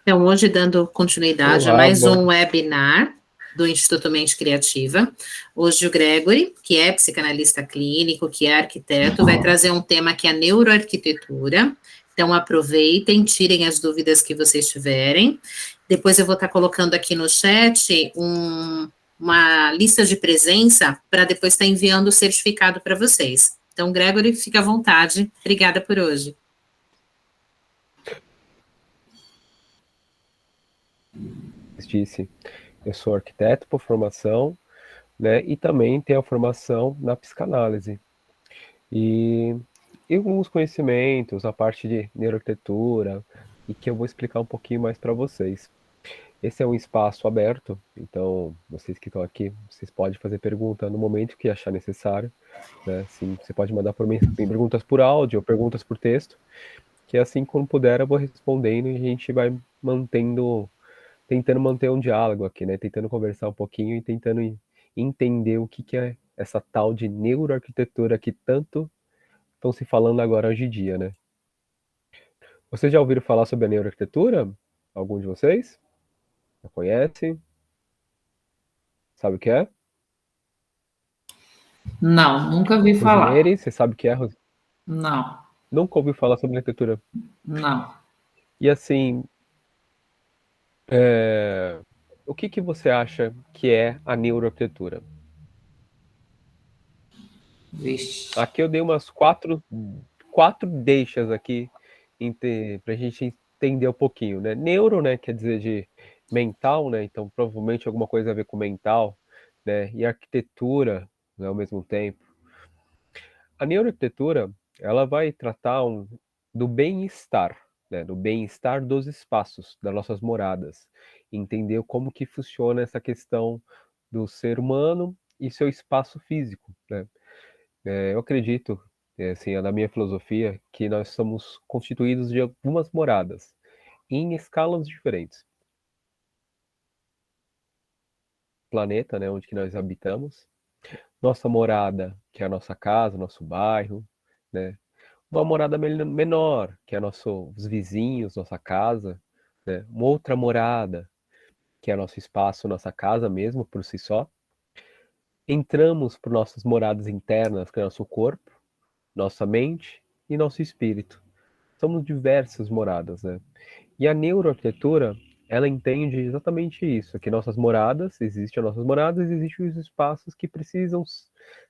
Então, hoje, dando continuidade a Olá, mais bom. um webinar do Instituto Mente Criativa. Hoje o Gregory, que é psicanalista clínico, que é arquiteto, vai trazer um tema que é a neuroarquitetura. Então, aproveitem, tirem as dúvidas que vocês tiverem. Depois eu vou estar colocando aqui no chat uma lista de presença para depois estar enviando o certificado para vocês. Então, Gregory, fica à vontade. Obrigada por hoje. Disse, eu sou arquiteto por formação, né? E também tenho a formação na psicanálise. E alguns conhecimentos, a parte de neuroarquitetura, e que eu vou explicar um pouquinho mais para vocês. Esse é um espaço aberto, então vocês que estão aqui, vocês podem fazer pergunta no momento que achar necessário, né? Sim, você pode mandar perguntas por áudio ou perguntas por texto, que assim como puder eu vou respondendo e a gente vai tentando manter um diálogo aqui, né? Tentando conversar um pouquinho e tentando entender o que é essa tal de neuroarquitetura que tanto estão se falando agora hoje em dia, né? Vocês já ouviram falar sobre a neuroarquitetura? Algum de vocês? Já conhece? Sabe o que é? Não, nunca vi falar. Rosemary, você sabe o que é? Não. Nunca ouviu falar sobre arquitetura? Não. E assim, o que você acha que é a neuroarquitetura? Vixe. Aqui eu dei umas quatro deixas aqui para a gente entender um pouquinho, né? Neuro, né, quer dizer de mental, né? Então provavelmente alguma coisa a ver com mental, né? E arquitetura, né, ao mesmo tempo. A neuroarquitetura, ela vai tratar do bem-estar, né? Do bem-estar dos espaços, das nossas moradas, entender como que funciona essa questão do ser humano e seu espaço físico, né? Eu acredito, assim, na minha filosofia, que nós somos constituídos de algumas moradas, em escalas diferentes. Planeta, né, onde que nós habitamos, nossa morada, que é a nossa casa, nosso bairro, né, uma morada menor, que é os vizinhos, nossa casa, né, uma outra morada, que é nosso espaço, nossa casa mesmo, por si só. Entramos por nossas moradas internas, que é nosso corpo, nossa mente e nosso espírito. Somos diversas moradas, né? E a neuroarquitetura, ela entende exatamente isso, que existem as nossas moradas e existem os espaços que precisam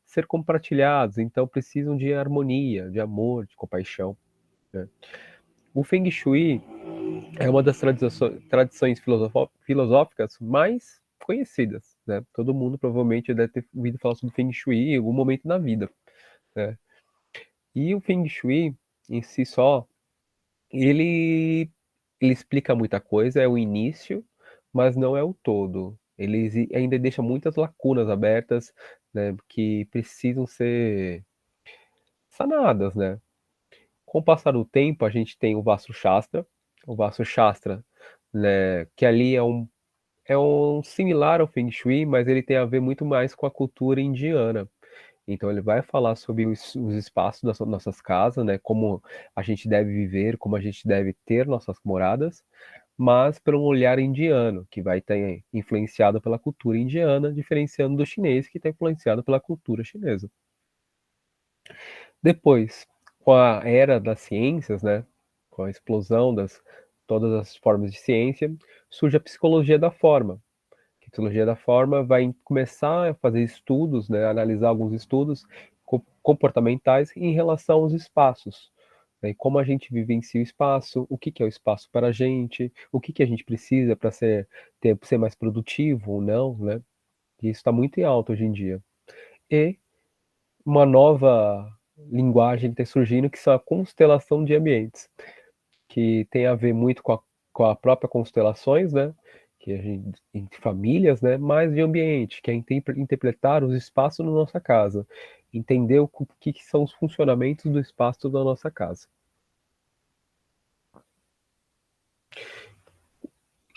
ser compartilhados, então precisam de harmonia, de amor, de compaixão, né? O Feng Shui é uma das tradições filosóficas mais conhecidas, né? Todo mundo provavelmente deve ter ouvido falar sobre Feng Shui em algum momento na vida, né? E o Feng Shui, em si só, ele explica muita coisa, é o início, mas não é o todo. Ele ainda deixa muitas lacunas abertas, né, que precisam ser sanadas, né? Com o passar do tempo, a gente tem o Vastu Shastra, né, que ali é um similar ao Feng Shui, mas ele tem a ver muito mais com a cultura indiana. Então ele vai falar sobre os espaços das nossas casas, né? Como a gente deve viver, como a gente deve ter nossas moradas, mas por um olhar indiano, que vai estar influenciado pela cultura indiana, diferenciando do chinês, que está influenciado pela cultura chinesa. Depois, com a era das ciências, né? Com a explosão das todas as formas de ciência, surge a psicologia da forma. A psicologia da forma vai começar a fazer estudos, né, analisar alguns estudos comportamentais em relação aos espaços, né, como a gente vivencia o espaço, o que é o espaço para a gente, o que a gente precisa para ser mais produtivo ou não, né? E isso está muito em alta hoje em dia. E uma nova linguagem está surgindo que são a constelação de ambientes, que tem a ver muito com a própria constelações, né? Que a gente, entre famílias, né? Mas de ambiente, que é interpretar os espaços na nossa casa, entender que são os funcionamentos do espaço da nossa casa.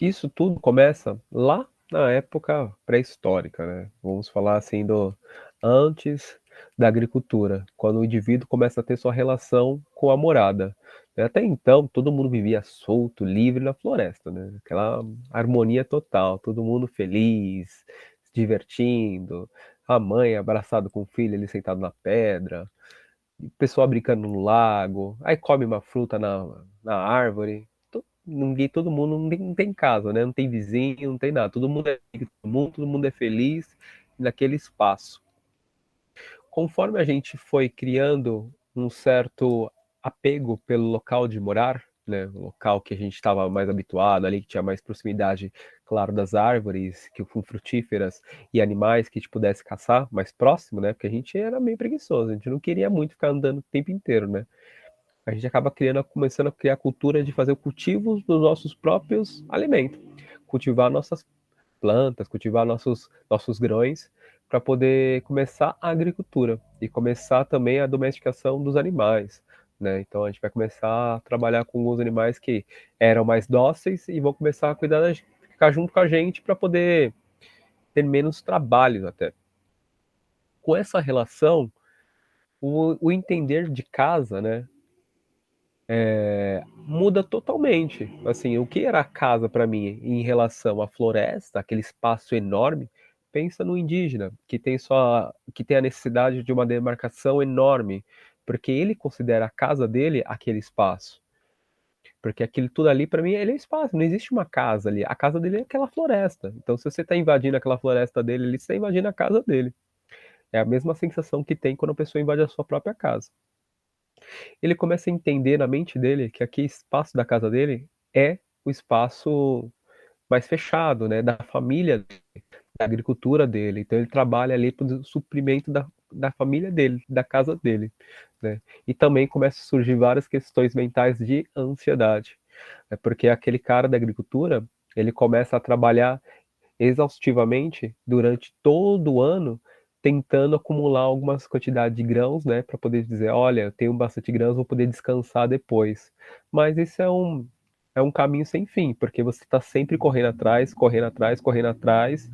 Isso tudo começa lá na época pré-histórica, né? Vamos falar assim do antes da agricultura, quando o indivíduo começa a ter sua relação com a morada. Até então, todo mundo vivia solto, livre na floresta, né? Aquela harmonia total, todo mundo feliz, se divertindo, a mãe abraçada com o filho ali sentado na pedra, o pessoal brincando no lago, aí come uma fruta na árvore. Ninguém, todo mundo não tem casa, né? Não tem vizinho, não tem nada. Todo mundo é amigo, todo mundo é feliz naquele espaço. Conforme a gente foi criando um certo apego pelo local de morar, né, o local que a gente estava mais habituado, ali que tinha mais proximidade, claro, das árvores, que com frutíferas e animais que a gente pudesse caçar mais próximo, né, porque a gente era meio preguiçoso, a gente não queria muito ficar andando o tempo inteiro, né. A gente acaba começando a criar a cultura de fazer o cultivo dos nossos próprios alimentos, cultivar nossas plantas, cultivar nossos grãos, para poder começar a agricultura e começar também a domesticação dos animais, né? Então a gente vai começar a trabalhar com os animais que eram mais dóceis e vão começar a cuidar ficar junto com a gente para poder ter menos trabalho até. Com essa relação, o entender de casa, né, muda totalmente. Assim, o que era a casa para mim em relação à floresta, aquele espaço enorme, pensa no indígena, que tem a necessidade de uma demarcação enorme, porque ele considera a casa dele aquele espaço. Porque aquilo tudo ali, para mim, ele é espaço, não existe uma casa ali. A casa dele é aquela floresta. Então, se você está invadindo aquela floresta dele ali, você está invadindo a casa dele. É a mesma sensação que tem quando a pessoa invade a sua própria casa. Ele começa a entender na mente dele que aquele espaço da casa dele é o espaço mais fechado, né, da família dele, da agricultura dele. Então ele trabalha ali para o suprimento da família dele, da casa dele, né. E também começa a surgir várias questões mentais de ansiedade, né, porque aquele cara da agricultura, ele começa a trabalhar exaustivamente durante todo o ano, tentando acumular algumas quantidades de grãos, né, para poder dizer: "Olha, eu tenho bastante grãos, vou poder descansar depois". Mas isso é um caminho sem fim, porque você está sempre correndo atrás, correndo atrás, correndo atrás,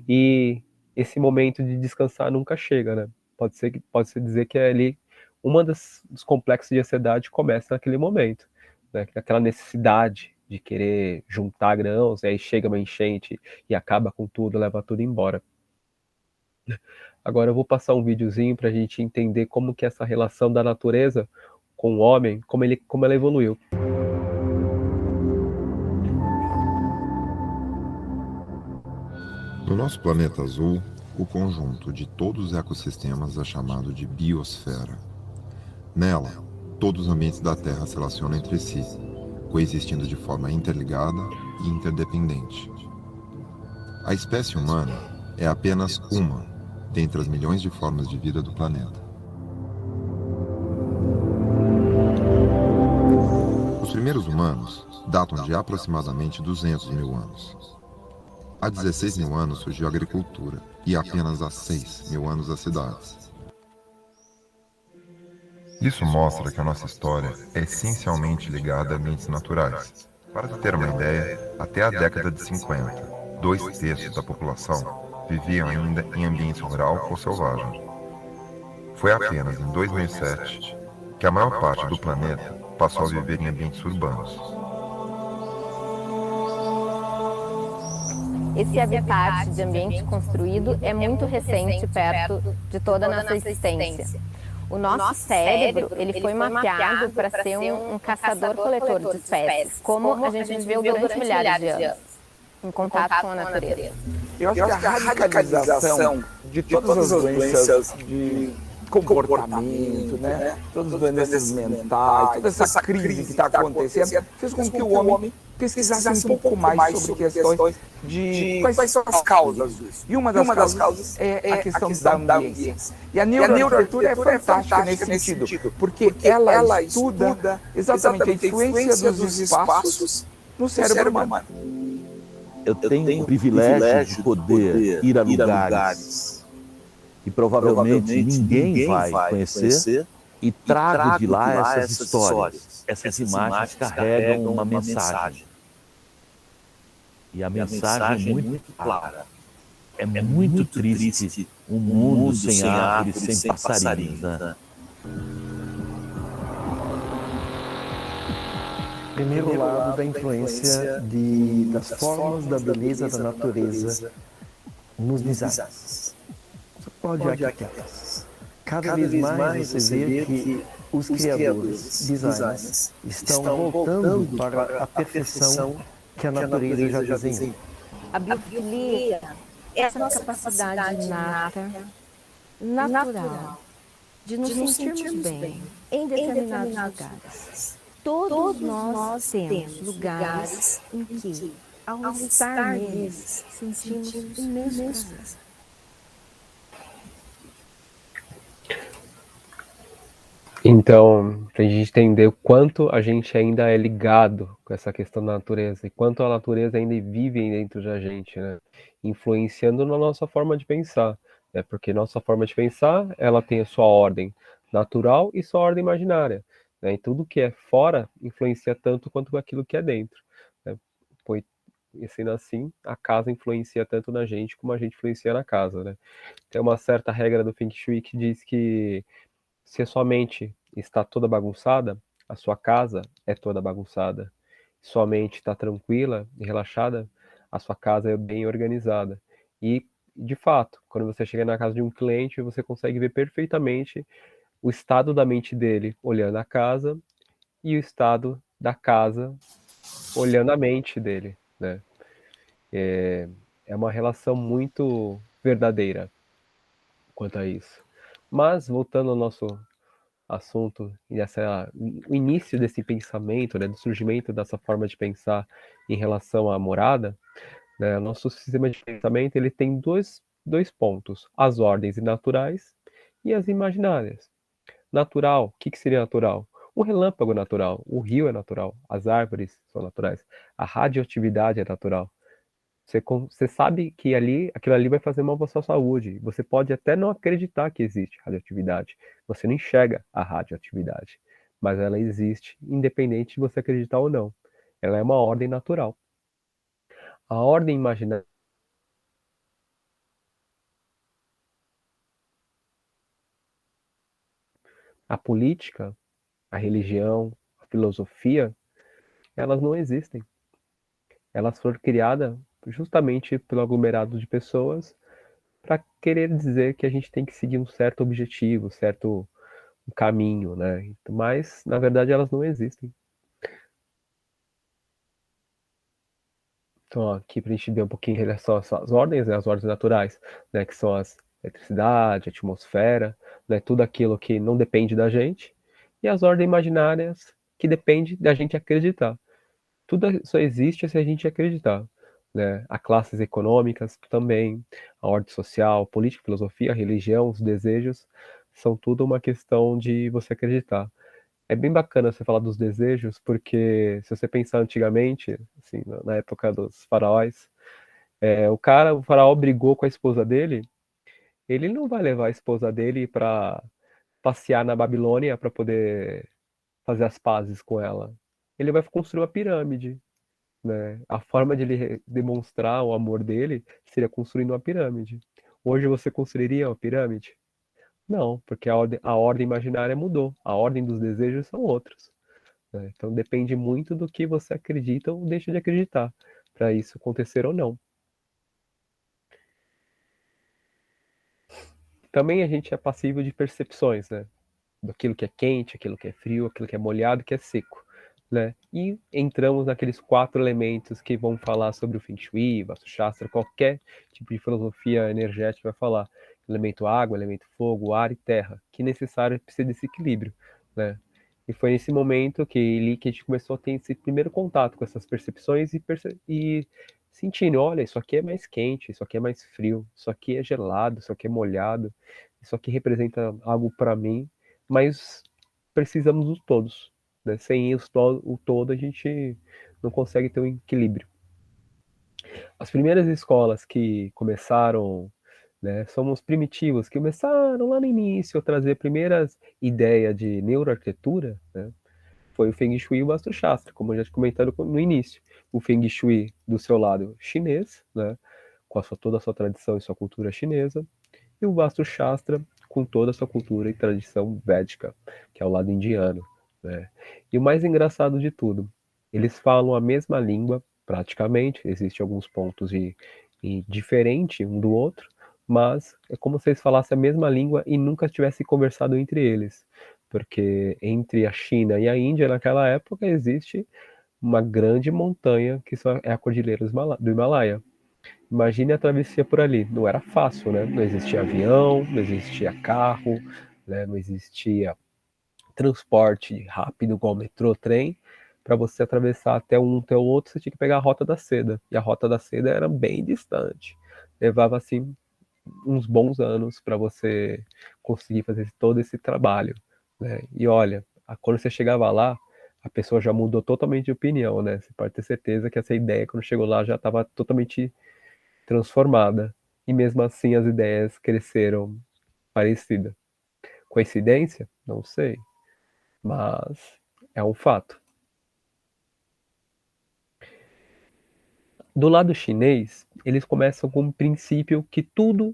e esse momento de descansar nunca chega, né. Pode-se dizer que é ali uma dos complexos de ansiedade começa naquele momento, né, aquela necessidade de querer juntar grãos, e aí chega uma enchente e acaba com tudo, leva tudo embora. Agora eu vou passar um videozinho para a gente entender como que essa relação da natureza com o homem, como ela evoluiu. No nosso planeta azul, o conjunto de todos os ecossistemas é chamado de biosfera. Nela, todos os ambientes da Terra se relacionam entre si, coexistindo de forma interligada e interdependente. A espécie humana é apenas uma dentre as milhões de formas de vida do planeta. Os primeiros humanos datam de aproximadamente 200 mil anos. Há 16 mil anos surgiu a agricultura e apenas há 6 mil anos as cidades. Isso mostra que a nossa história é essencialmente ligada a ambientes naturais. Para ter uma ideia, até a década de 50, 2/3 da população viviam ainda em ambiente rural ou selvagem. Foi apenas em 2007 que a maior parte do planeta passou a viver em ambientes urbanos. Esse habitat de ambiente construído é muito recente perto de toda a nossa existência. O nosso cérebro, ele foi mapeado para ser um caçador-coletor de espécies, como a gente viveu durante milhares de anos, em contato com a natureza. Eu acho que a radicalização de todas as doenças de comportamento, né? Todas as doenças mentais, toda essa crise que está acontecendo, fez com que o homem pesquisasse um pouco mais sobre questões de quais são as causas disso. E uma das causas é a questão da ambiência. E a neuroarquitetura é fantástica nesse sentido, porque ela estuda exatamente a influência dos espaços no cérebro humano. Eu tenho o privilégio de poder ir a lugares que provavelmente ninguém vai conhecer e trago de lá essas histórias. Essas imagens carregam uma mensagem. E a mensagem é muito clara. É muito triste um mundo sem árvores, sem passarinhos, né? primeiro lado da influência das formas da beleza da natureza nos designs. Você pode arquitetos. Cada vez mais você vê que os criadores, designers, estão voltando para a perfeição que a natureza já desenhou. A biofilia é essa capacidade inata, natural, de nos sentirmos bem em determinados lugares. Todos nós temos lugares em que, ao estar neles, sentimos imenso prazer. Então, para a gente entender o quanto a gente ainda é ligado com essa questão da natureza e quanto a natureza ainda vive dentro da gente, né? Influenciando na nossa forma de pensar, né? Porque nossa forma de pensar, ela tem a sua ordem natural e sua ordem imaginária, né? E tudo que é fora influencia tanto quanto aquilo que é dentro, né? Foi sendo assim, a casa influencia tanto na gente como a gente influencia na casa, né? Tem uma certa regra do Feng Shui que diz que se a sua mente está toda bagunçada, a sua casa é toda bagunçada. Se sua mente está tranquila e relaxada, a sua casa é bem organizada. E, de fato, quando você chega na casa de um cliente, você consegue ver perfeitamente o estado da mente dele olhando a casa e o estado da casa olhando a mente dele, né? É uma relação muito verdadeira quanto a isso. Mas, voltando ao nosso assunto e o início desse pensamento, né, do surgimento dessa forma de pensar em relação à morada, né, nosso sistema de pensamento ele tem dois pontos: as ordens naturais e as imaginárias. Natural, o que seria natural? O relâmpago é natural, o rio é natural, as árvores são naturais, a radioatividade é natural. Você sabe que aquilo ali vai fazer mal para sua saúde. Você pode até não acreditar que existe radioatividade. Você não enxerga a radioatividade, mas ela existe, independente de você acreditar ou não. Ela é uma ordem natural. A ordem imaginária. A política, a religião, a filosofia, elas não existem. Elas foram criadas justamente pelo aglomerado de pessoas para querer dizer que a gente tem que seguir um certo objetivo, certo caminho, né? Mas, na verdade, elas não existem. Então, aqui para a gente ver um pouquinho em relação às ordens, né? As ordens naturais, né? Que são as eletricidade, a atmosfera, né? Tudo aquilo que não depende da gente. E as ordens imaginárias, que depende da gente acreditar. Tudo só existe se a gente acreditar, né? As classes econômicas também, a ordem social, política, filosofia, religião, os desejos, são tudo uma questão de você acreditar. É bem bacana você falar dos desejos, porque se você pensar antigamente, assim, na época dos faraós, o faraó brigou com a esposa dele, ele não vai levar a esposa dele para passear na Babilônia para poder fazer as pazes com ela. Ele vai construir uma pirâmide, né? A forma de ele demonstrar o amor dele seria construindo uma pirâmide. Hoje você construiria uma pirâmide? Não, porque a ordem imaginária mudou. A ordem dos desejos são outros, né? Então depende muito do que você acredita ou deixa de acreditar para isso acontecer ou não. Também a gente é passível de percepções, né? Daquilo que é quente, aquilo que é frio, aquilo que é molhado, que é seco, né? E entramos naqueles 4 elementos que vão falar sobre o Feng Shui, Vastu Shastra, qualquer tipo de filosofia energética vai falar. Elemento água, elemento fogo, ar e terra, que é necessário precisa desse equilíbrio, né? E foi nesse momento que a gente começou a ter esse primeiro contato com essas percepções e sentindo, olha, isso aqui é mais quente, isso aqui é mais frio, isso aqui é gelado, isso aqui é molhado, isso aqui representa algo para mim, mas precisamos dos todos, né? Sem o todo a gente não consegue ter um equilíbrio. As primeiras escolas que começaram, né, são os primitivos, que começaram lá no início a trazer primeiras ideias de neuroarquitetura, né? Foi o Feng Shui e o Vastu Shastra, como eu já te comentado no início. O Feng Shui do seu lado chinês, né, com toda a sua tradição e sua cultura chinesa, e o Vastu Shastra com toda a sua cultura e tradição védica, que é o lado indiano, né? E o mais engraçado de tudo, Eles falam a mesma língua, praticamente, existem alguns pontos diferente um do outro, mas é como se eles falassem a mesma língua e nunca tivessem conversado entre eles, porque entre a China e a Índia, naquela época, existe uma grande montanha que é a Cordilheira do Himalaia. Imagine a travessia por ali, não era fácil, né? Não existia avião, não existia carro, né? Não existia transporte rápido igual metrô, trem. Para você atravessar até um até o outro, você tinha que pegar a Rota da Seda. E a Rota da Seda era bem distante. Levava assim uns bons anos para você conseguir fazer todo esse trabalho, né? E olha, quando você chegava lá, a pessoa já mudou totalmente de opinião, né? Você pode ter certeza que essa ideia, quando chegou lá, já estava totalmente transformada. E mesmo assim as ideias cresceram parecidas. Coincidência? Não sei, mas é um fato. Do lado chinês, eles começam com um princípio que tudo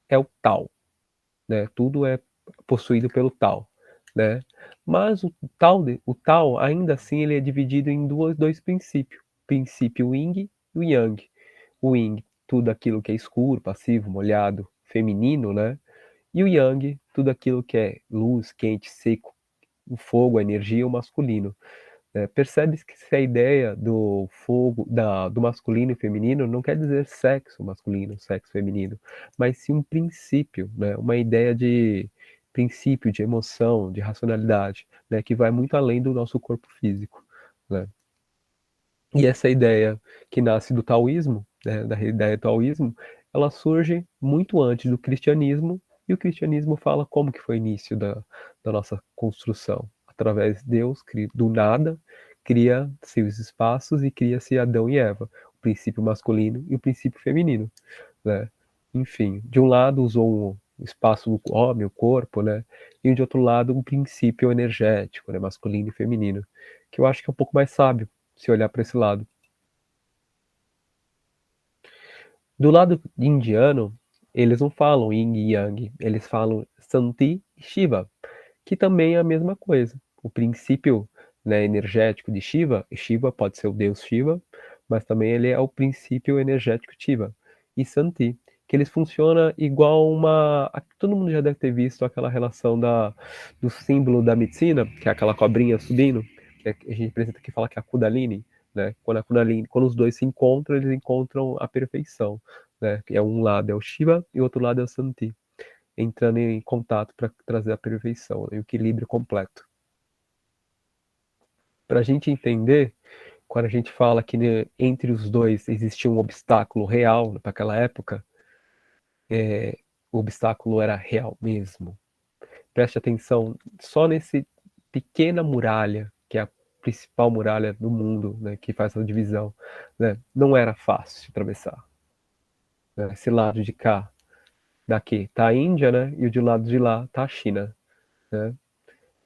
é o Tao, né? Tudo é possuído pelo Tao, né? Mas o Tao ainda assim ele é dividido em dois princípios, o princípio Yin e o Yang. O Yin, tudo aquilo que é escuro, passivo, molhado, feminino, né? E o Yang, tudo aquilo que é luz, quente, seco, o fogo, a energia, o masculino. Percebe-se que a ideia do fogo, do masculino e feminino não quer dizer sexo masculino, sexo feminino, mas sim um princípio, né? Uma ideia de princípio, de emoção, de racionalidade, né? Que vai muito além do nosso corpo físico, né? E essa ideia que nasce do taoísmo, né? Da ideia do taoísmo, ela surge muito antes do cristianismo, e o cristianismo fala como que foi o início da nossa construção. Através de Deus, do nada, cria-se os espaços e cria-se Adão e Eva, o princípio masculino e o princípio feminino, né? Enfim, de um lado usou o espaço do homem, o corpo, né? E de outro lado um princípio energético, né? Masculino e feminino, que eu acho que é um pouco mais sábio se olhar para esse lado. Do lado indiano, eles não falam Yin e Yang, eles falam Santi e Shiva, que também é a mesma coisa. O princípio, né, energético de Shiva, e Shiva pode ser o deus Shiva, mas também ele é o princípio energético Shiva. E Santi, que eles funcionam igual uma... Todo mundo já deve ter visto aquela relação do símbolo da medicina, que é aquela cobrinha subindo, que a gente apresenta que fala que é a Kundalini, né? Quando os dois se encontram, eles encontram a perfeição, né? Que é um lado é o Shiva e o outro lado é o Santi, entrando em contato para trazer a perfeição, né? O equilíbrio completo. Para a gente entender, quando a gente fala que, né, entre os dois existia um obstáculo real para aquela época, o obstáculo era real mesmo. Preste atenção só nesse pequena muralha, que é a principal muralha do mundo, né, que faz a divisão, né? Não era fácil atravessar, né? Esse lado de cá, daqui, tá a Índia, né? E o de lado de lá tá a China, né?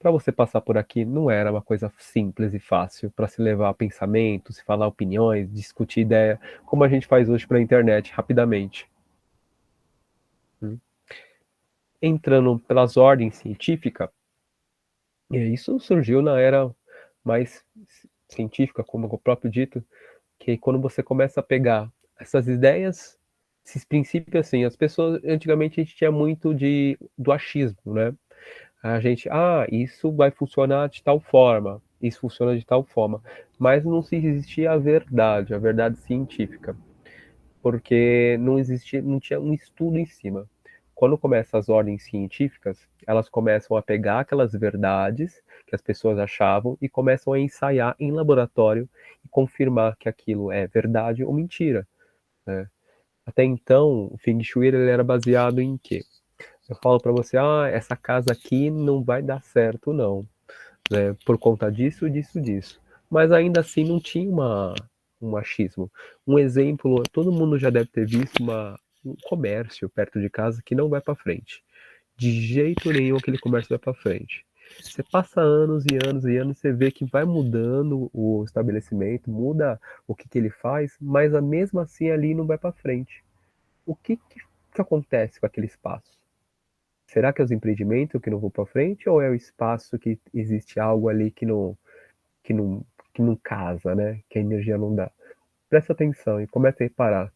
Para você passar por aqui não era uma coisa simples e fácil para se levar pensamentos, se falar opiniões, discutir ideia, como a gente faz hoje pela internet, rapidamente. Entrando pelas ordens científicas, e isso surgiu na era mais científica, como o próprio dito, que quando você começa a pegar essas ideias, esses princípios, assim, as pessoas, antigamente a gente tinha muito do achismo, né? A gente, isso vai funcionar de tal forma, isso funciona de tal forma, mas não se existia a verdade científica, porque não tinha um estudo em cima. Quando começam as ordens científicas, elas começam a pegar aquelas verdades que as pessoas achavam e começam a ensaiar em laboratório e confirmar que aquilo é verdade ou mentira, né? Até então, o Feng Shui ele era baseado em quê? Eu falo para você, essa casa aqui não vai dar certo, não, né? Por conta disso, disso, disso. Mas ainda assim não tinha um achismo. Um exemplo, todo mundo já deve ter visto um comércio perto de casa que não vai para frente. De jeito nenhum aquele comércio vai para frente. Você passa anos e anos e anos, você vê que vai mudando o estabelecimento, muda o que ele faz, mas mesmo assim ali não vai para frente. O que acontece com aquele espaço? Será que é os empreendimentos que não vão para frente ou é o espaço que existe algo ali que que não casa, né? Que a energia não dá. Presta atenção e comece a reparar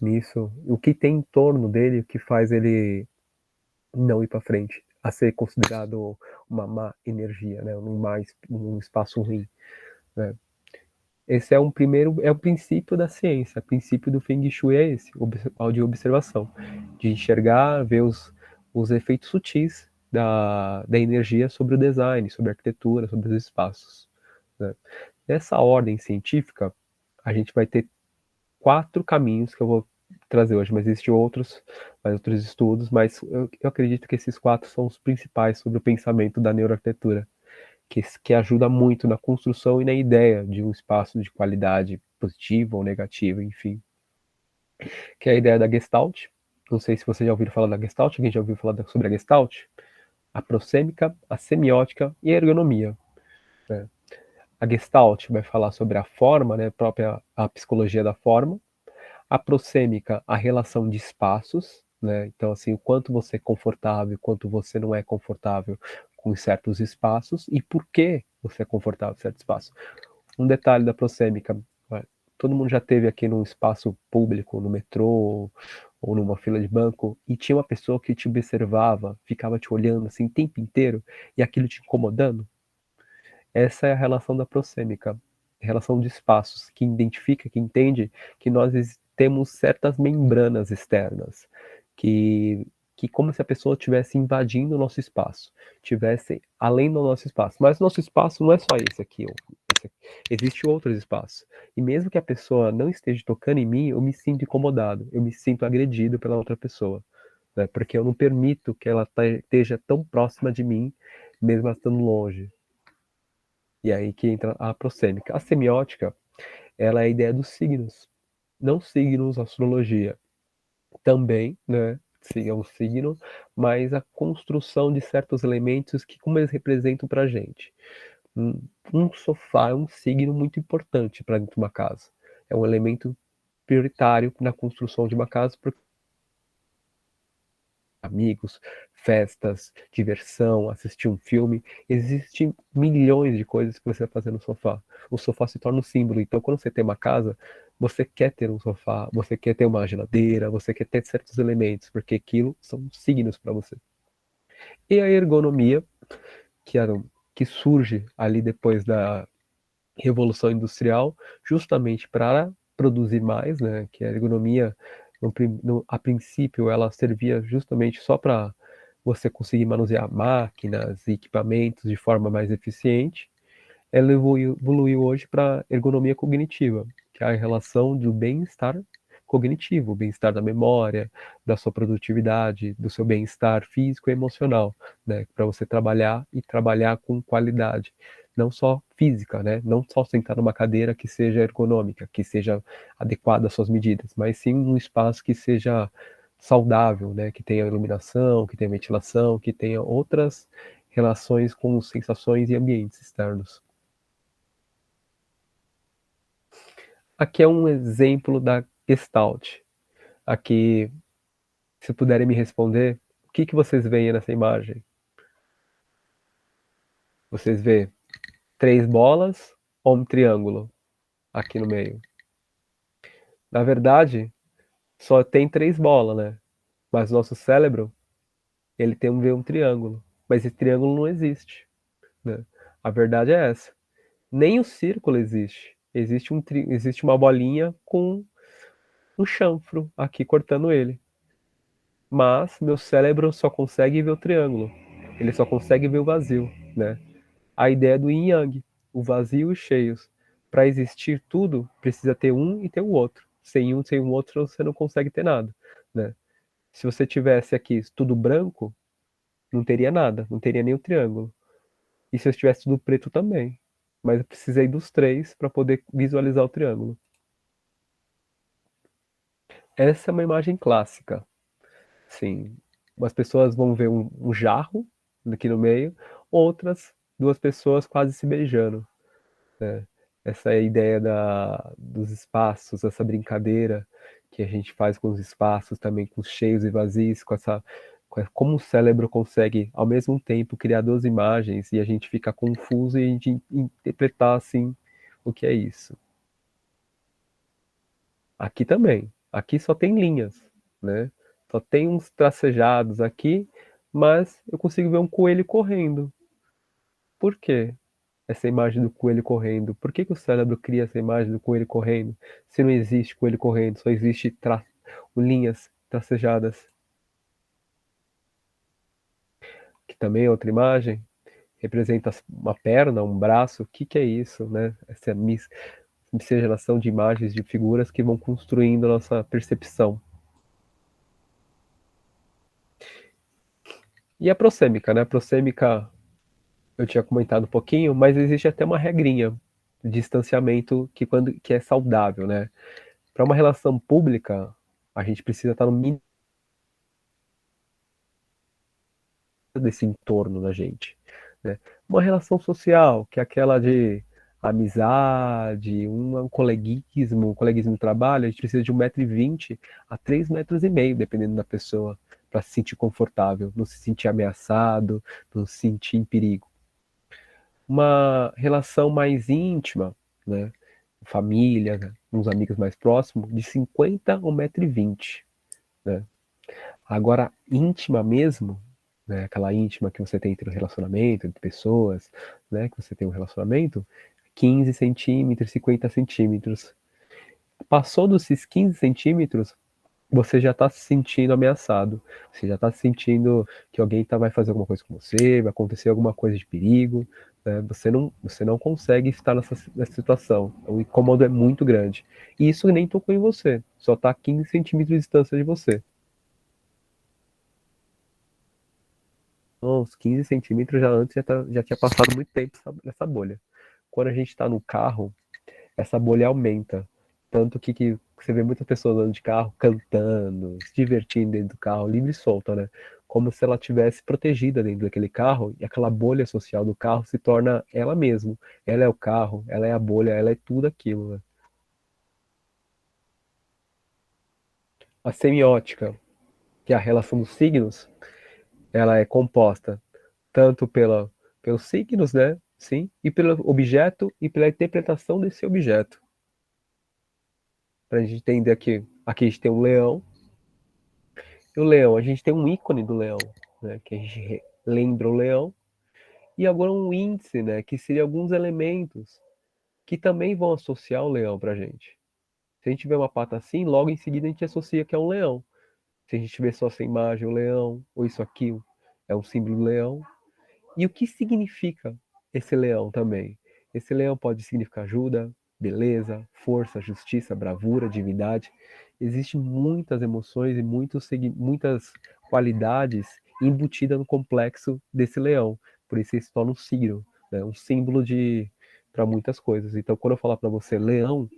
nisso, o que tem em torno dele, o que faz ele não ir para frente, a ser considerado uma má energia, né? Um espaço ruim, né? Esse é é o princípio da ciência, o princípio do Feng Shui é esse, de observação, de enxergar, ver os efeitos sutis da energia sobre o design, sobre a arquitetura, sobre os espaços, né? Nessa ordem científica, a gente vai ter 4 caminhos que eu vou trazer hoje, mas existem outros estudos, mas eu acredito que esses 4 são os principais sobre o pensamento da neuroarquitetura, que ajuda muito na construção e na ideia de um espaço de qualidade positiva ou negativa, enfim. Que é a ideia da Gestalt. Não sei se você já ouviu falar da Gestalt, alguém já ouviu falar sobre a Gestalt? A prosêmica, a semiótica e a ergonomia, né? A Gestalt vai falar sobre a forma, né, a psicologia da forma. A prosêmica, a relação de espaços, né? Então, assim, o quanto você é confortável, o quanto você não é confortável com certos espaços e por que você é confortável em certo espaço. Um detalhe da prosêmica, todo mundo já teve aqui num espaço público, no metrô ou numa fila de banco, e tinha uma pessoa que te observava, ficava te olhando assim o tempo inteiro e aquilo te incomodando? Essa é a relação da prosêmica, relação de espaços, que identifica, que entende que nós temos certas membranas externas, que como se a pessoa estivesse invadindo o nosso espaço, estivesse além do nosso espaço. Mas o nosso espaço não é só esse aqui, existem outros espaços. E mesmo que a pessoa não esteja tocando em mim, eu me sinto incomodado, eu me sinto agredido pela outra pessoa, né? Porque eu não permito que ela esteja tão próxima de mim, mesmo ela estando longe. E aí que entra a prosêmica. A semiótica, ela é a ideia dos signos. Não signos, astrologia. Também, né? Sim, é um signo, mas a construção de certos elementos que como eles representam pra gente. Um sofá é um signo muito importante para dentro de uma casa. É um elemento prioritário na construção de uma casa, porque amigos, festas, diversão, assistir um filme. Existem milhões de coisas que você vai fazer no sofá. O sofá se torna um símbolo. Então, quando você tem uma casa, você quer ter um sofá, você quer ter uma geladeira, você quer ter certos elementos, porque aquilo são signos para você. E a ergonomia, que surge ali depois da Revolução Industrial, justamente para produzir mais, né? Que a ergonomia, a princípio, ela servia justamente só para você conseguir manusear máquinas e equipamentos de forma mais eficiente. Ela evoluiu hoje para ergonomia cognitiva, que é a relação do bem-estar cognitivo, o bem-estar da memória, da sua produtividade, do seu bem-estar físico e emocional, né? Para você trabalhar e trabalhar com qualidade, não só física, né? Não só sentar numa cadeira que seja ergonômica, que seja adequada às suas medidas, mas sim um espaço que seja saudável, né? Que tenha iluminação, que tenha ventilação, que tenha outras relações com sensações e ambientes externos. Aqui é um exemplo da Gestalt. Aqui, se puderem me responder, o que vocês veem nessa imagem? Vocês vê 3 bolas ou um triângulo aqui no meio? Na verdade, só tem 3 bolas, né? Mas nosso cérebro, ele tem um triângulo. Mas esse triângulo não existe, né? A verdade é essa. Nem o círculo existe. Existe uma bolinha com um chanfro aqui cortando ele. Mas meu cérebro só consegue ver o triângulo. Ele só consegue ver o vazio, né? A ideia do yin yang, o vazio e cheios. Para existir tudo, precisa ter um e ter o outro. Sem um, sem o outro, você não consegue ter nada, né? Se você tivesse aqui tudo branco, não teria nada, não teria nem o triângulo. E se eu tivesse tudo preto também. Mas eu precisei dos 3 para poder visualizar o triângulo. Essa é uma imagem clássica. Sim, umas pessoas vão ver um jarro aqui no meio, outras 2 pessoas quase se beijando, né? Essa é a ideia dos espaços, essa brincadeira que a gente faz com os espaços, também com os cheios e vazios, como o cérebro consegue, ao mesmo tempo, criar 2 imagens e a gente fica confuso e a gente interpretar, assim, o que é isso. Aqui também. Aqui só tem linhas, né? Só tem uns tracejados aqui, mas eu consigo ver um coelho correndo. Por quê? Essa imagem do coelho correndo. Por que que o cérebro cria essa imagem do coelho correndo? Se não existe coelho correndo, só existe linhas tracejadas. Que também é outra imagem. Representa uma perna, um braço. O que que é isso, né? Essa miscigenação de imagens, de figuras que vão construindo a nossa percepção. E a prosêmica, né? A prosêmica, eu tinha comentado um pouquinho, mas existe até uma regrinha de distanciamento que é saudável, né? Para uma relação pública, a gente precisa estar no mínimo desse entorno da gente, né? Uma relação social, que é aquela de amizade, um coleguismo de trabalho, a gente precisa de 1,20 m a 3,5 m, dependendo da pessoa, para se sentir confortável, não se sentir ameaçado, não se sentir em perigo. Uma relação mais íntima, né? Família, né? Uns amigos mais próximos, de 50 a 1,20 m, né? Agora, íntima mesmo, né? Aquela íntima que você tem entre um relacionamento, entre pessoas, né? Que você tem um relacionamento, 15 centímetros, 50 centímetros. Passou desses 15 centímetros, você já está se sentindo ameaçado. Você já está sentindo que alguém vai fazer alguma coisa com você, vai acontecer alguma coisa de perigo. Né? Você não consegue estar nessa situação. O incômodo é muito grande. E isso nem tocou em você. Só está a 15 centímetros de distância de você. Uns 15 centímetros já antes já tinha passado muito tempo nessa bolha. Quando a gente está no carro, essa bolha aumenta. Tanto que você vê muitas pessoas andando de carro, cantando, se divertindo dentro do carro, livre e solta, né? Como se ela tivesse protegida dentro daquele carro, e aquela bolha social do carro se torna ela mesma. Ela é o carro, ela é a bolha, ela é tudo aquilo, né? A semiótica, que é a relação dos signos, ela é composta tanto pelos signos, né? Sim, e pelo objeto e pela interpretação desse objeto. Para a gente entender aqui a gente tem um leão. E o leão, a gente tem um ícone do leão, né? Que a gente lembra o leão. E agora um índice, né? Que seria alguns elementos que também vão associar o leão para a gente. Se a gente vê uma pata assim, logo em seguida a gente associa que é um leão. Se a gente vê só essa imagem, o leão, ou isso aqui, é um símbolo do leão. E o que significa esse leão também? Esse leão pode significar ajuda, beleza, força, justiça, bravura, divindade. Existem muitas emoções e muitas qualidades embutidas no complexo desse leão. Por isso ele se torna um signo, né? Um símbolo para muitas coisas. Então, quando eu falar para você leão,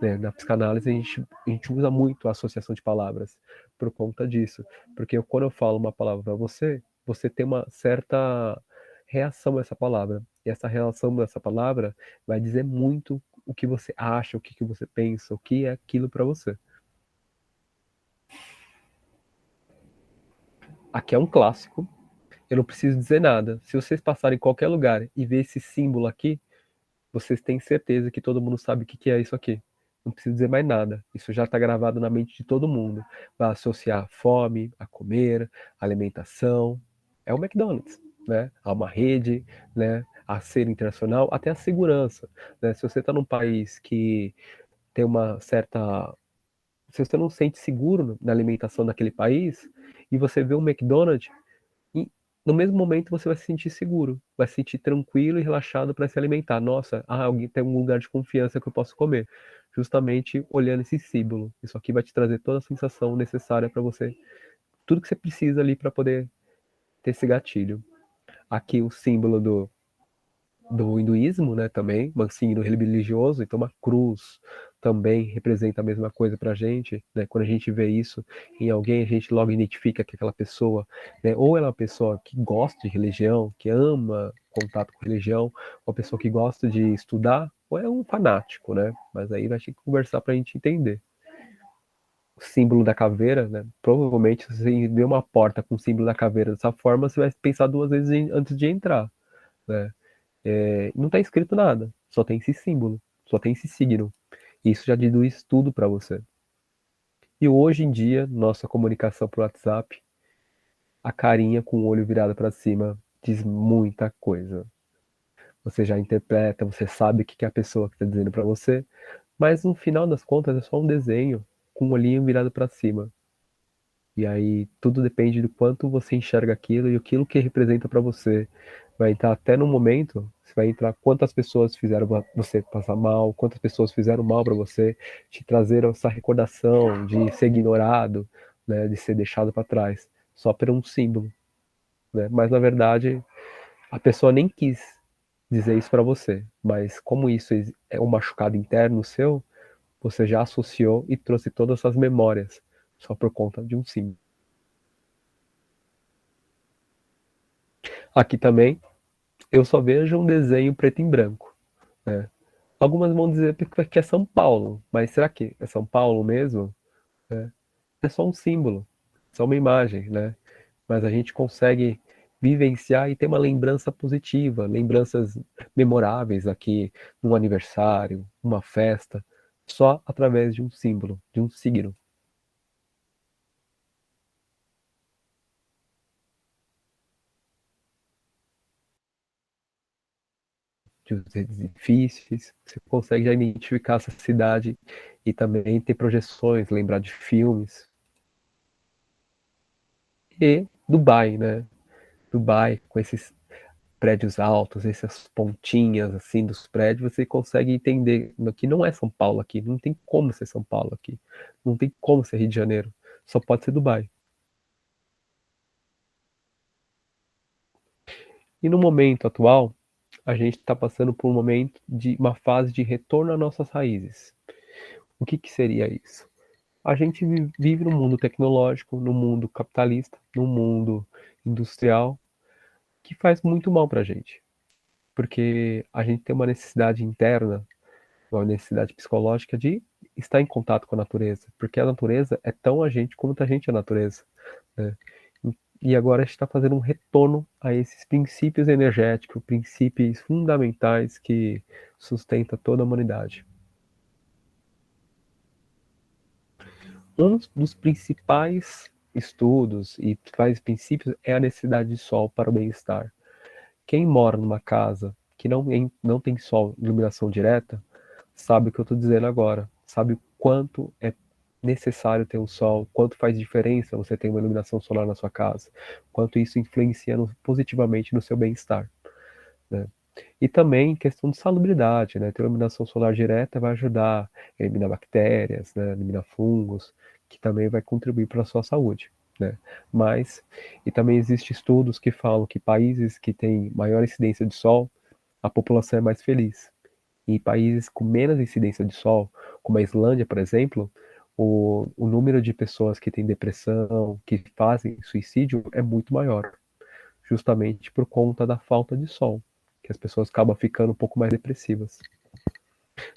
né, na psicanálise a gente usa muito a associação de palavras por conta disso. Porque quando eu falo uma palavra para você, você tem uma certa reação a essa palavra. E essa reação dessa palavra vai dizer muito o que você acha, o que você pensa, o que é aquilo para você. Aqui é um clássico. Eu não preciso dizer nada. Se vocês passarem em qualquer lugar e ver esse símbolo aqui, vocês têm certeza que todo mundo sabe o que é isso aqui. Não preciso dizer mais nada. Isso já está gravado na mente de todo mundo. Vai associar fome, a comer, alimentação. É o McDonald's, né? Há uma rede, né? A ser internacional, até a segurança. Né? Se você está num país que tem uma certa... Se você não se sente seguro na alimentação daquele país, e você vê um McDonald's, e no mesmo momento você vai se sentir seguro, vai se sentir tranquilo e relaxado para se alimentar. Nossa, alguém tem um lugar de confiança que eu posso comer. Justamente olhando esse símbolo. Isso aqui vai te trazer toda a sensação necessária para você. Tudo que você precisa ali para poder ter esse gatilho. Aqui o símbolo do hinduísmo, né, também, um signo religioso, então uma cruz também representa a mesma coisa pra gente, né? Quando a gente vê isso em alguém, a gente logo identifica que aquela pessoa, né, ou ela é uma pessoa que gosta de religião, que ama contato com religião, ou uma pessoa que gosta de estudar, ou é um fanático, né? Mas aí vai ter que conversar pra gente entender. O símbolo da caveira, né? Provavelmente se você vê uma porta com o símbolo da caveira dessa forma, você vai pensar duas vezes antes de entrar, né? Não está escrito nada, só tem esse símbolo. só tem esse signo. Isso já deduz tudo para você. E hoje em dia, nossa comunicação por WhatsApp, a carinha com o olho virado para cima diz muita coisa. Você já interpreta, você sabe o que é a pessoa que está dizendo para você, mas no final das contas é só um desenho com o olhinho virado para cima. E aí tudo depende do quanto você enxerga aquilo e aquilo que representa para você. Vai entrar até no momento, você vai entrar quantas pessoas fizeram você passar mal, quantas pessoas fizeram mal para você, te trazer essa recordação de ser ignorado, né, de ser deixado para trás, só por um símbolo, né? Mas na verdade a pessoa nem quis dizer isso para você, mas como isso é um machucado interno seu, você já associou e trouxe todas essas memórias só por conta de um símbolo. Aqui também eu só vejo um desenho preto e branco, né? Algumas vão dizer que é São Paulo, mas será que é São Paulo mesmo? É só um símbolo, só uma imagem, né? Mas a gente consegue vivenciar e ter uma lembrança positiva, lembranças memoráveis aqui num aniversário, uma festa, só através de um símbolo, de um signo. De os edifícios, você consegue já identificar essa cidade e também ter projeções, lembrar de filmes. E Dubai, né? Dubai, com esses prédios altos, essas pontinhas assim dos prédios, você consegue entender que não é São Paulo aqui, não tem como ser São Paulo aqui, não tem como ser Rio de Janeiro, só pode ser Dubai. E no momento atual, a gente está passando por um momento de uma fase de retorno às nossas raízes. O que seria isso? A gente vive num mundo tecnológico, num mundo capitalista, num mundo industrial, que faz muito mal para a gente. Porque a gente tem uma necessidade interna, uma necessidade psicológica de estar em contato com a natureza. Porque a natureza é tão a gente quanto a gente é a natureza, né? E agora a gente está fazendo um retorno a esses princípios energéticos, princípios fundamentais que sustentam toda a humanidade. Um dos principais estudos e principais princípios é a necessidade de sol para o bem-estar. Quem mora numa casa que não tem sol, iluminação direta, sabe o que eu estou dizendo agora. Sabe o quanto é necessário ter o sol, quanto faz diferença você ter uma iluminação solar na sua casa, quanto isso influencia positivamente no seu bem-estar, né? E também questão de salubridade, né? Ter iluminação solar direta vai ajudar a eliminar bactérias, né? Eliminar fungos, que também vai contribuir para a sua saúde, né? E também existem estudos que falam que países que têm maior incidência de sol, a população é mais feliz. E países com menos incidência de sol, como a Islândia, por exemplo, o número de pessoas que têm depressão, que fazem suicídio é muito maior, justamente por conta da falta de sol, que as pessoas acabam ficando um pouco mais depressivas.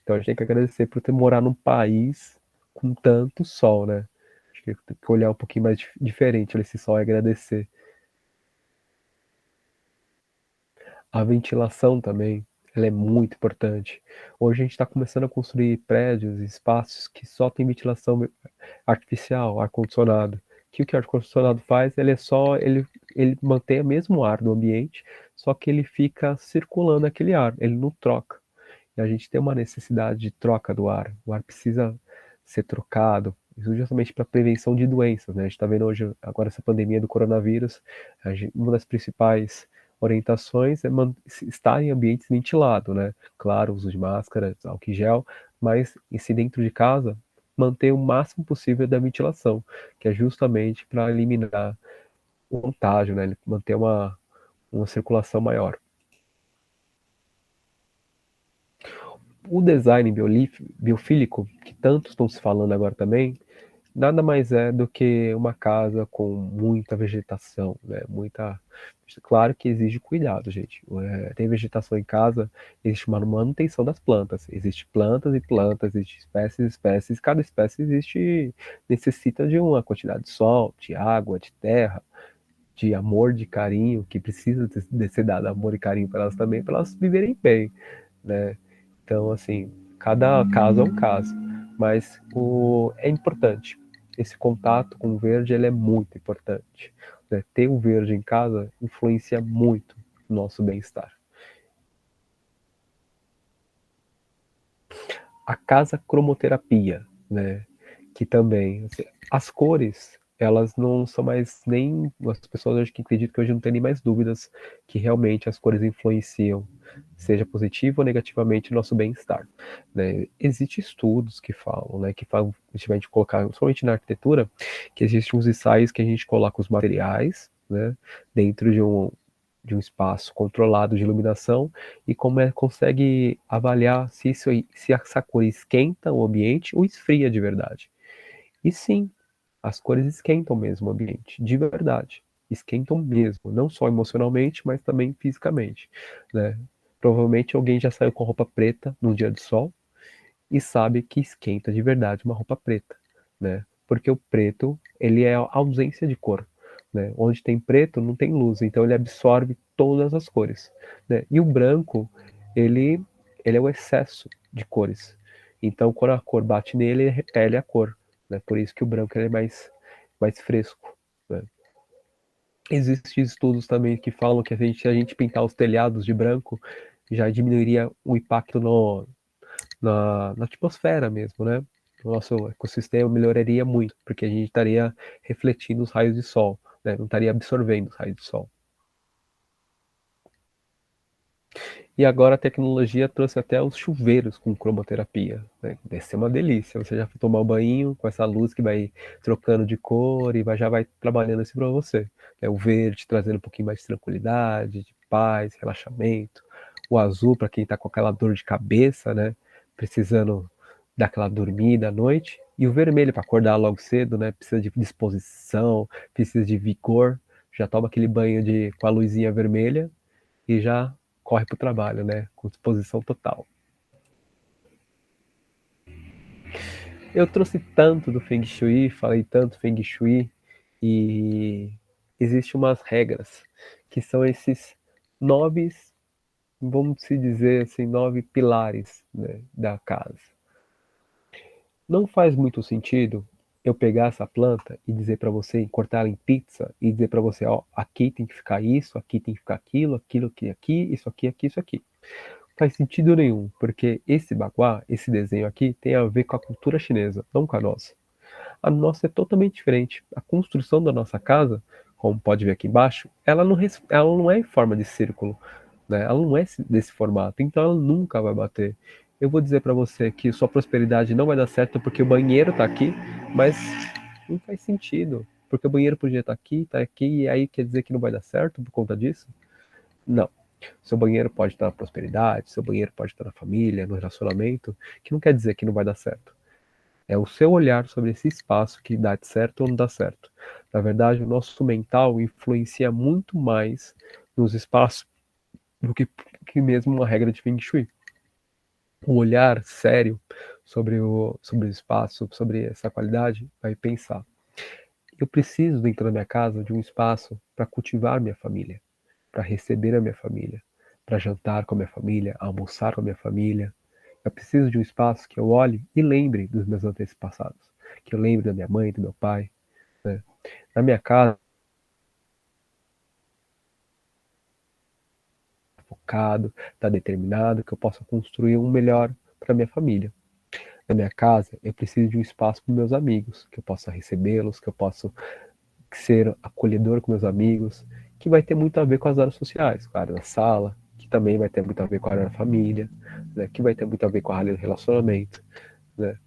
Então a gente tem que agradecer por ter morado num país com tanto sol, né? Acho que tem que olhar um pouquinho mais diferente esse sol e agradecer. A ventilação também, ela é muito importante. Hoje a gente está começando a construir prédios, espaços que só tem ventilação artificial, ar-condicionado. Que o ar-condicionado faz, ele mantém o mesmo ar do ambiente, só que ele fica circulando aquele ar, ele não troca. E a gente tem uma necessidade de troca do ar. O ar precisa ser trocado, justamente para prevenção de doenças, né? A gente está vendo hoje, agora essa pandemia do coronavírus, uma das principais orientações é estar em ambientes ventilados, né? Claro, uso de máscara, álcool em gel, mas se dentro de casa, manter o máximo possível da ventilação, que é justamente para eliminar o contágio, né? Manter uma circulação maior. O design biofílico, que tantos estão se falando agora também, nada mais é do que uma casa com muita vegetação, né? Claro que exige cuidado, gente. Tem vegetação em casa, existe uma manutenção das plantas. Existem plantas e plantas, existem espécies e espécies. Cada espécie necessita de uma quantidade de sol, de água, de terra, de amor, de carinho, que precisa ser dado amor e carinho para elas também, para elas viverem bem, né? Então, assim, Cada caso é um caso, mas é importante. Esse contato com o verde, ele é muito importante, né? Ter o verde em casa influencia muito no nosso bem-estar. A casa cromoterapia, né? Que também, assim, as cores, elas não são mais nem, as pessoas hoje que acreditam que hoje não tem nem mais dúvidas que realmente as cores influenciam, seja positivo ou negativamente, no nosso bem-estar, né? Existem estudos que falam, né, que falam, a gente vai colocar, somente na arquitetura, que existem uns ensaios que a gente coloca os materiais, né, dentro de um espaço controlado de iluminação e consegue avaliar se essa cor esquenta o ambiente ou esfria de verdade. E sim, as cores esquentam mesmo o ambiente, de verdade. Esquentam mesmo, não só emocionalmente, mas também fisicamente, né? Provavelmente alguém já saiu com roupa preta num dia de sol e sabe que esquenta de verdade uma roupa preta, né? Porque o preto, ele é a ausência de cor, né? Onde tem preto, não tem luz, então ele absorve todas as cores, né? E o branco, ele é o excesso de cores. Então, quando a cor bate nele, ele repele a cor, né? Por isso que o branco ele é mais fresco, né? Existem estudos também que falam que se a gente pintar os telhados de branco, já diminuiria o impacto na atmosfera mesmo, né? O nosso ecossistema melhoraria muito, porque a gente estaria refletindo os raios de sol, né? Não estaria absorvendo os raios de sol. E agora a tecnologia trouxe até os chuveiros com cromoterapia, né? Deve ser uma delícia. Você já foi tomar um banho com essa luz que vai trocando de cor e já vai trabalhando isso para você. É o verde trazendo um pouquinho mais de tranquilidade, de paz, relaxamento. O azul para quem está com aquela dor de cabeça, né? Precisando dar aquela dormida à noite. E o vermelho para acordar logo cedo, né? Precisa de disposição, precisa de vigor. Já toma aquele banho com a luzinha vermelha e já corre para o trabalho, né? Com disposição total. Eu trouxe tanto do Feng Shui, falei tanto Feng Shui, e existem umas regras, que são esses 9, vamos se dizer assim, 9 pilares, né, da casa. Não faz muito sentido eu pegar essa planta e dizer para você, cortar ela em pizza, e dizer para você, ó, aqui tem que ficar isso, aqui tem que ficar aquilo aqui, isso aqui, isso aqui. Faz sentido nenhum, porque esse baguá, esse desenho aqui, tem a ver com a cultura chinesa, não com a nossa. A nossa é totalmente diferente. A construção da nossa casa, como pode ver aqui embaixo, ela não é em forma de círculo, né? Ela não é desse formato, então ela nunca vai bater. Eu vou dizer para você que sua prosperidade não vai dar certo porque o banheiro está aqui, mas não faz sentido, porque o banheiro podia estar aqui, e aí quer dizer que não vai dar certo por conta disso? Não. Seu banheiro pode estar na prosperidade, seu banheiro pode estar na família, no relacionamento, que não quer dizer que não vai dar certo. É o seu olhar sobre esse espaço que dá certo ou não dá certo. Na verdade, o nosso mental influencia muito mais nos espaços do que mesmo uma regra de Feng Shui. Um olhar sério sobre o espaço, sobre essa qualidade, vai pensar: eu preciso, dentro da minha casa, de um espaço para cultivar minha família, para receber a minha família, para jantar com a minha família, almoçar com a minha família. Eu preciso de um espaço que eu olhe e lembre dos meus antepassados, que eu lembre da minha mãe, do meu pai, né? Na minha casa, focado, tá determinado, que eu possa construir um melhor para minha família. Na minha casa, eu preciso de um espaço para meus amigos, que eu possa recebê-los, que eu possa ser acolhedor com meus amigos, que vai ter muito a ver com as áreas sociais, com a área da sala, que também vai ter muito a ver com a área da família, né, que vai ter muito a ver com a área do relacionamento, né.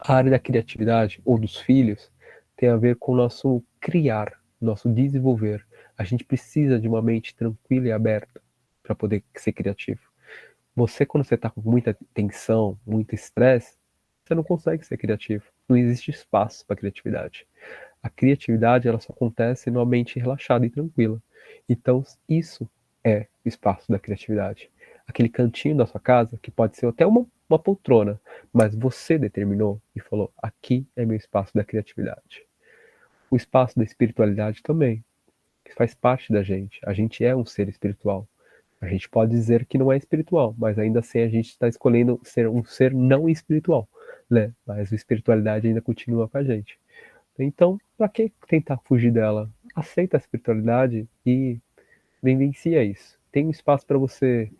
A área da criatividade ou dos filhos tem a ver com o nosso criar, nosso desenvolver. A gente precisa de uma mente tranquila e aberta para poder ser criativo. Você, quando você está com muita tensão, muito estresse, você não consegue ser criativo. Não existe espaço para criatividade. A criatividade, ela só acontece numa mente relaxada e tranquila. Então, isso é o espaço da criatividade. Aquele cantinho da sua casa, que pode ser até uma poltrona, mas você determinou e falou: aqui é meu espaço da criatividade. O espaço da espiritualidade também, que faz parte da gente. A gente é um ser espiritual. A gente pode dizer que não é espiritual, mas ainda assim a gente está escolhendo ser um ser não espiritual, né? Mas a espiritualidade ainda continua com a gente. Então, para que tentar fugir dela? Aceita a espiritualidade e vivencia isso. Tem um espaço para você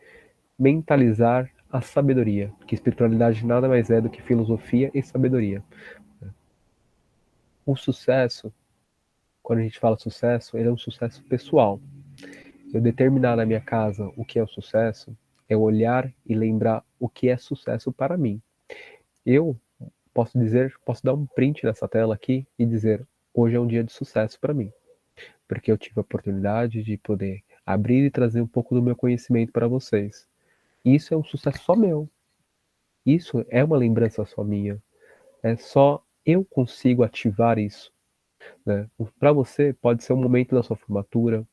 mentalizar a sabedoria, porque espiritualidade nada mais é do que filosofia e sabedoria. O sucesso, quando a gente fala sucesso, ele é um sucesso pessoal. Eu determinar na minha casa o que é o sucesso, é olhar e lembrar o que é sucesso para mim. Eu posso dar um print nessa tela aqui e dizer, hoje é um dia de sucesso para mim, porque eu tive a oportunidade de poder abrir e trazer um pouco do meu conhecimento para vocês. Isso é um sucesso só meu. Isso é uma lembrança só minha. É só eu consigo ativar isso, né? Para você pode ser o momento da sua formatura,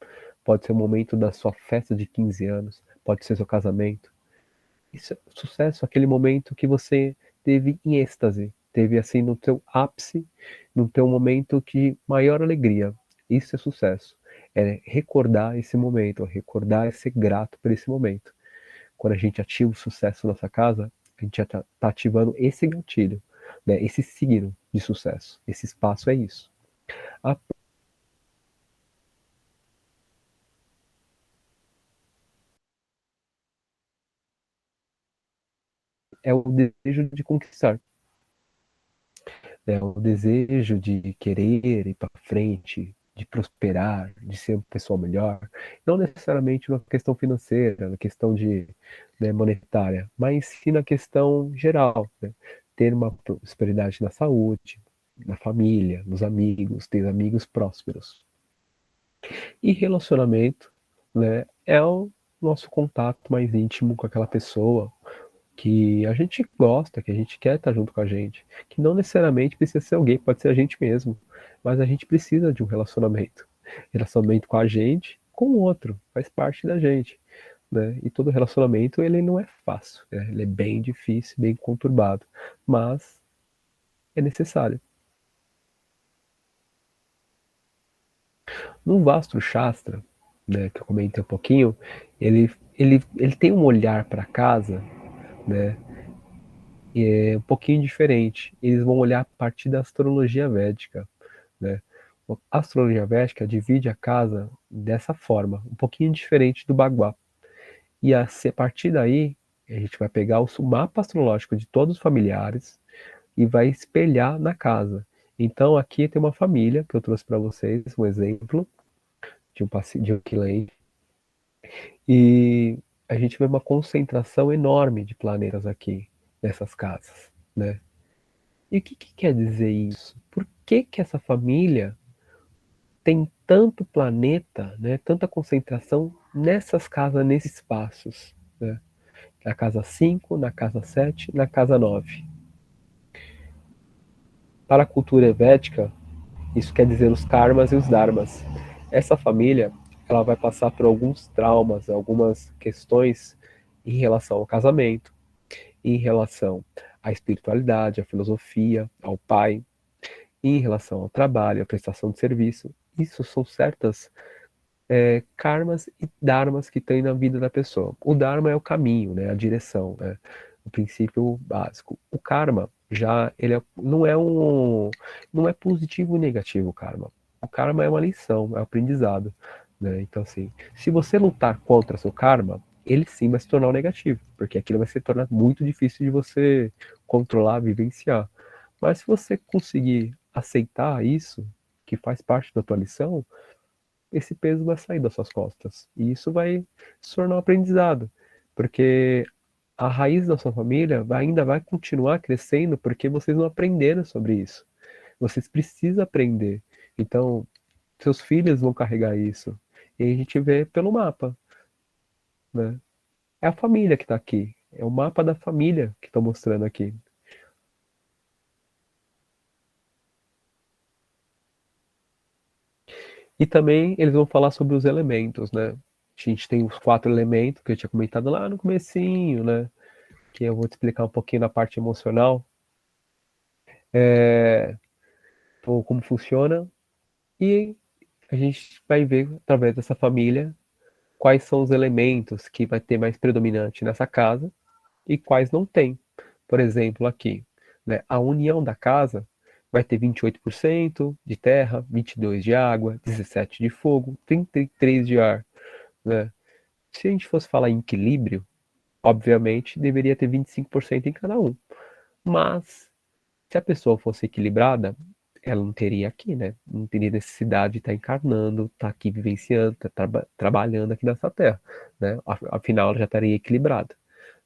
pode ser o momento da sua festa de 15 anos, pode ser seu casamento. Isso é sucesso, aquele momento que você teve em êxtase, teve assim no teu ápice, no teu momento de maior alegria. Isso é sucesso. É recordar esse momento, recordar e ser grato por esse momento. Quando a gente ativa o sucesso na nossa casa, a gente já está ativando esse gatilho, né? Esse signo de sucesso. Esse espaço é isso. A é o desejo de conquistar, é o desejo de querer ir para frente, de prosperar, de ser uma pessoa melhor, não necessariamente na questão financeira, na questão de, né, monetária, mas sim na questão geral, né? Ter uma prosperidade na saúde, na família, nos amigos, ter amigos prósperos. E relacionamento, né, é o nosso contato mais íntimo com aquela pessoa que a gente gosta, que a gente quer estar junto com a gente, que não necessariamente precisa ser alguém, pode ser a gente mesmo, mas a gente precisa de um relacionamento, relacionamento com a gente, com o outro, faz parte da gente, né? E todo relacionamento ele não é fácil, né? Ele é bem difícil, bem conturbado, mas é necessário. No Vastro Shastra, né, que eu comentei um pouquinho, ele tem um olhar para casa, né, é um pouquinho diferente. Eles vão olhar a partir da astrologia védica, né? A astrologia védica divide a casa dessa forma, um pouquinho diferente do Bagua. E a partir daí, a gente vai pegar o mapa astrológico de todos os familiares e vai espelhar na casa. Então aqui tem uma família que eu trouxe para vocês, um exemplo de um cliente, e a gente vê uma concentração enorme de planetas aqui nessas casas, né? E o que quer dizer isso? Por que que essa família tem tanto planeta, né, tanta concentração nessas casas, nesses espaços, né? Na casa 5, na casa 7, na casa 9. Para a cultura védica, isso quer dizer os karmas e os dharmas. Essa família, ela vai passar por alguns traumas, algumas questões em relação ao casamento, em relação à espiritualidade, à filosofia, ao pai, em relação ao trabalho, à prestação de serviço. Isso são certas karmas e dharmas que tem na vida da pessoa. O dharma é o caminho, né, a direção, né, o princípio básico. O karma já não é positivo e negativo o karma. O karma é uma lição, é um aprendizado, né? Então assim, se você lutar contra seu karma, ele sim vai se tornar um negativo, porque aquilo vai se tornar muito difícil de você controlar, vivenciar. Mas se você conseguir aceitar isso, que faz parte da tua lição, esse peso vai sair das suas costas. E isso vai se tornar um aprendizado, porque a raiz da sua família ainda vai continuar crescendo porque vocês não aprenderam sobre isso. Vocês precisam aprender. Então, seus filhos vão carregar isso. E a gente vê pelo mapa, né? É a família que está aqui. É o mapa da família que estou mostrando aqui. E também eles vão falar sobre os elementos, né? A gente tem os 4 elementos que eu tinha comentado lá no comecinho, né? Que eu vou te explicar um pouquinho da parte emocional, como funciona, e a gente vai ver através dessa família quais são os elementos que vai ter mais predominante nessa casa e quais não tem. Por exemplo, aqui, né, a união da casa vai ter 28% de terra, 22% de água, 17% de fogo, 33% de ar, né? Se a gente fosse falar em equilíbrio, obviamente deveria ter 25% em cada um. Mas, se a pessoa fosse equilibrada, ela não teria aqui, né? Não teria necessidade de estar encarnando, estar aqui vivenciando, estar trabalhando aqui nessa terra, né? Afinal, ela já estaria equilibrada,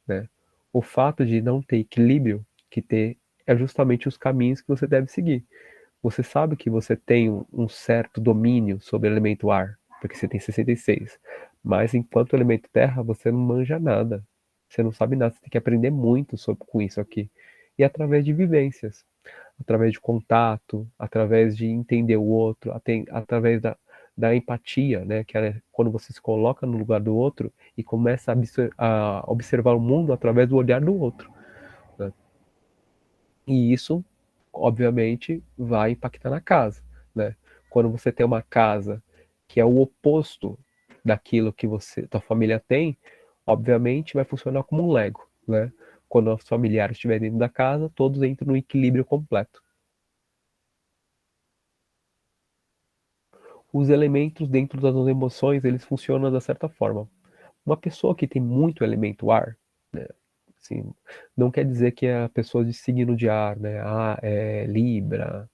né? O fato de não ter equilíbrio que ter é justamente os caminhos que você deve seguir. Você sabe que você tem um certo domínio sobre o elemento ar, porque você tem 66. Mas enquanto elemento terra, você não manja nada. Você não sabe nada, você tem que aprender muito sobre, com isso aqui. E através de vivências, através de contato, através de entender o outro, através da empatia, né? Que é quando você se coloca no lugar do outro e começa a observar o mundo através do olhar do outro, né? E isso, obviamente, vai impactar na casa, né? Quando você tem uma casa que é o oposto daquilo que tua família tem, obviamente vai funcionar como um Lego, né? Quando os familiares estiverem dentro da casa, todos entram no equilíbrio completo. Os elementos dentro das emoções, eles funcionam da certa forma. Uma pessoa que tem muito elemento ar, né? Assim, não quer dizer que é a pessoa de signo de ar, né? É Libra,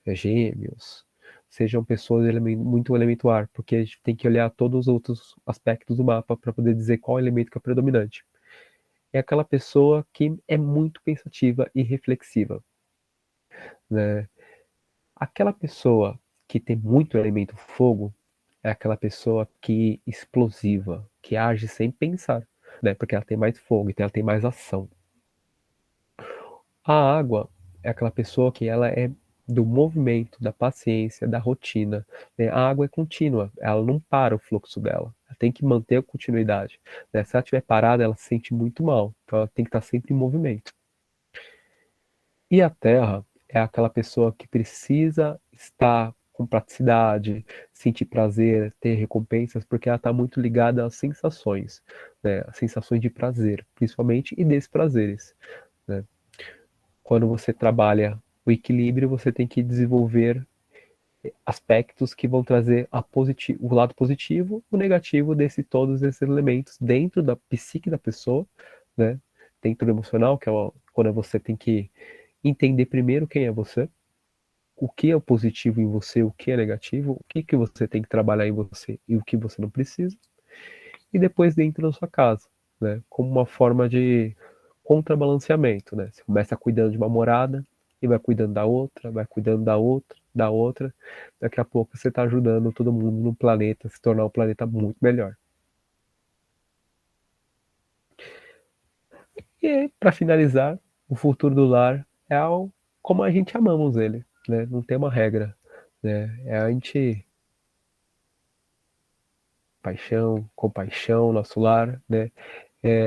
é Gêmeos, sejam pessoas muito elemento ar, porque a gente tem que olhar todos os outros aspectos do mapa para poder dizer qual elemento que é predominante. É aquela pessoa que é muito pensativa e reflexiva, né? Aquela pessoa que tem muito elemento fogo é aquela pessoa que explosiva, que age sem pensar, né? Porque ela tem mais fogo, então ela tem mais ação. A água é aquela pessoa que ela é do movimento, da paciência, da rotina, né? A água é contínua, ela não para o fluxo dela, ela tem que manter a continuidade, né? Se ela estiver parada, ela se sente muito mal, então ela tem que estar sempre em movimento. E a terra é aquela pessoa que precisa estar com praticidade, sentir prazer, ter recompensas, porque ela está muito ligada às sensações, né? As sensações de prazer, principalmente, e desprazeres, né? Quando você trabalha o equilíbrio, você tem que desenvolver aspectos que vão trazer o lado positivo, o negativo todos esses elementos dentro da psique da pessoa, né? Dentro do emocional, que é quando você tem que entender primeiro quem é você, o que é o positivo em você, o que é negativo, o que você tem que trabalhar em você e o que você não precisa, e depois dentro da sua casa, né? Como uma forma de contrabalanceamento, né? Você começa cuidando de uma morada e vai cuidando da outra, vai cuidando da outra. Daqui a pouco você está ajudando todo mundo no planeta a se tornar um planeta muito melhor. E para finalizar, o futuro do lar é como a gente amamos ele, né? Não tem uma regra, né? É a gente paixão, compaixão, nosso lar, né?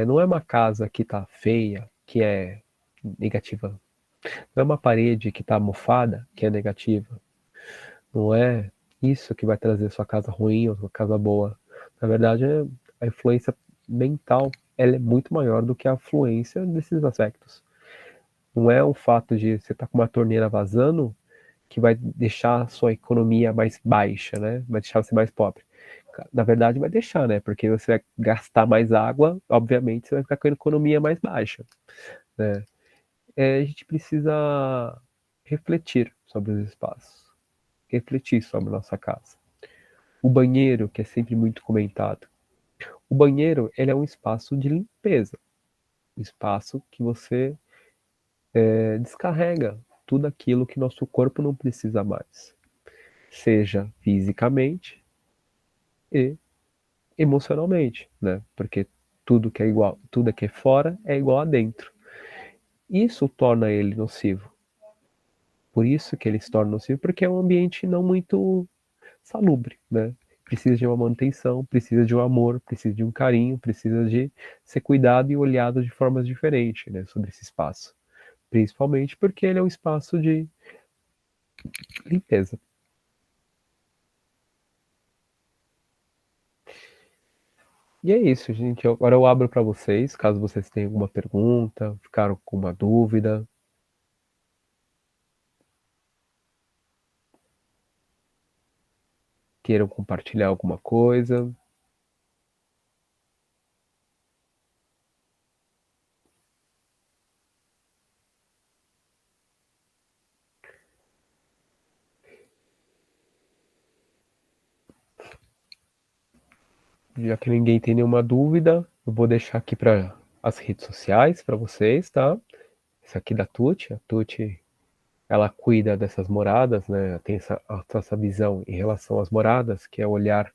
Não é uma casa que tá feia, que é negativa. Não é uma parede que tá mofada, que é negativa. Não é isso que vai trazer sua casa ruim ou sua casa boa. Na verdade, a influência mental, ela é muito maior do que a influência desses aspectos. Não é o fato de você estar com uma torneira vazando que vai deixar a sua economia mais baixa, né? Vai deixar você mais pobre. Na verdade, vai deixar, né? Porque você vai gastar mais água, obviamente, você vai ficar com a economia mais baixa, né? A gente precisa refletir sobre os espaços, refletir sobre a nossa casa. O banheiro, que é sempre muito comentado. O banheiro, ele é um espaço de limpeza, um espaço que você descarrega tudo aquilo que nosso corpo não precisa mais, seja fisicamente e emocionalmente, né? Porque tudo que é igual, tudo que é fora é igual a dentro. Isso torna ele nocivo. Por isso que ele se torna nocivo, porque é um ambiente não muito salubre, né? Precisa de uma manutenção, precisa de um amor, precisa de um carinho, precisa de ser cuidado e olhado de formas diferentes, né, sobre esse espaço. Principalmente porque ele é um espaço de limpeza. E é isso, gente. Agora eu abro para vocês, caso vocês tenham alguma pergunta, ficaram com uma dúvida. Queiram compartilhar alguma coisa. Já que ninguém tem nenhuma dúvida, eu vou deixar aqui para as redes sociais para vocês, tá? Isso aqui da Tuti. A Tuti, ela cuida dessas moradas, né? Tem essa visão em relação às moradas, que é o olhar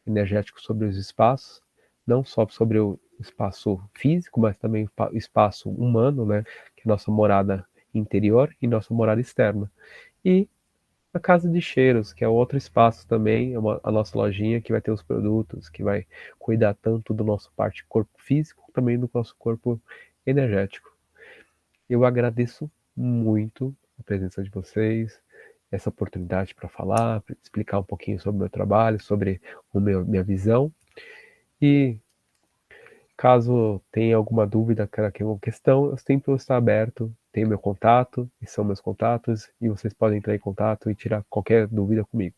energético sobre os espaços, não só sobre o espaço físico, mas também o espaço humano, né? Que é a nossa morada interior e nossa morada externa. E a Casa de Cheiros, que é outro espaço também, a nossa lojinha que vai ter os produtos, que vai cuidar tanto do nosso parte corpo físico, também do nosso corpo energético. Eu agradeço muito a presença de vocês, essa oportunidade para falar, para explicar um pouquinho sobre o meu trabalho, sobre minha visão. E caso tenha alguma dúvida, alguma questão, eu sempre vou estar aberto. Tenho meu contato, e são meus contatos, e vocês podem entrar em contato e tirar qualquer dúvida comigo.